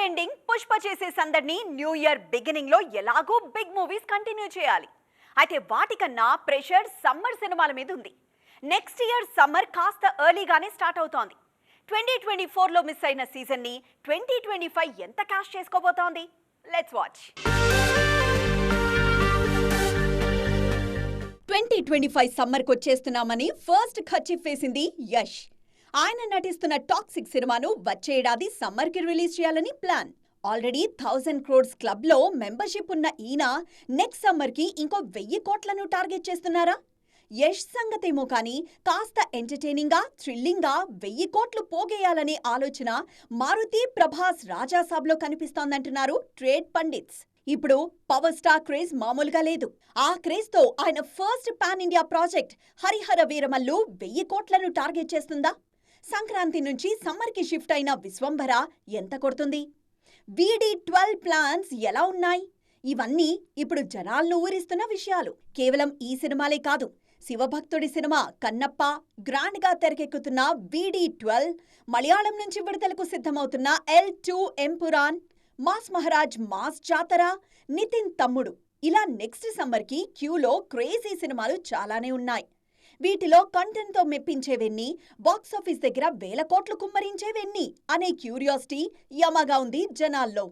Ending Pushpa చేసే సందడిని new year beginning లో ఎలాగో బిగ్ మూవీస్ కంటిన్యూ చేయాలి. అయితే వాటికన్నా ప్రెషర్ సమ్మర్ సినిమాల మీద ఉంది. నెక్స్ట్ ఇయర్ సమ్మర్ కాస్త ఎర్లీగానే స్టార్ట్ అవుతోంది. 2024లో మిస్ అయిన సీజన్ ని 2025 ఎంత క్యాష్ చేసుకోబోతోంది? Let's watch. 2025 సమ్మర్కి వచ్చేస్తున్నామని ఫస్ట్ ఖర్చీఫ్ వేసింది యష్. ఆయన నటిస్తున్న టాక్సిక్ సినిమాను వచ్చే ఏడాది సమ్మర్కి రిలీజ్ చేయాలని ప్లాన్. ఆల్రెడీ 1000 crores క్లబ్లో మెంబర్షిప్ ఉన్న ఈయన నెక్స్ట్ సమ్మర్కి ఇంకో 1000 కోట్లను టార్గెట్ చేస్తున్నారా? యష్ సంగతేమో కానీ కాస్త ఎంటర్టైనింగ్గా, థ్రిల్లింగ్గా 1000 కోట్లు పోగేయాలనే ఆలోచన మారుతి, ప్రభాస్ రాజాసాబ్లో కనిపిస్తోందంటున్నారు ట్రేడ్ పండిట్స్. ఇప్పుడు పవర్ స్టార్ క్రేజ్ మామూలుగా లేదు. ఆ క్రేజ్తో ఆయన first pan India project Harihara Veeramallu 1000 కోట్లను టార్గెట్ చేస్తుందా? సంక్రాంతి నుంచి సమ్మర్కి షిఫ్ట్ అయిన విశ్వంభర ఎంత కొడుతుంది? VD12 ప్లాన్స్ ఎలా ఉన్నాయి? ఇవన్నీ ఇప్పుడు జనాలను ఊరిస్తున్న విషయాలు. కేవలం ఈ సినిమాలే కాదు, శివభక్తుడి సినిమా కన్నప్ప, గ్రాండ్గా తెరకెక్కుతున్న VD12, మలయాళం నుంచి విడుదలకు సిద్ధమవుతున్న L2 Empuraan, mass Maharaj mass జాతర, నితిన్ తమ్ముడు, ఇలా నెక్స్ట్ సమ్మర్కి క్యూలో క్రేజీ సినిమాలు చాలానే ఉన్నాయి. వీటిలో కంటెంట్తో మెప్పించేవెన్ని, బాక్సాఫీస్ దగ్గర 1000 కోట్లు కుమ్మరించేవెన్ని అనే క్యూరియాసిటీ యమగా ఉంది జనాల్లో.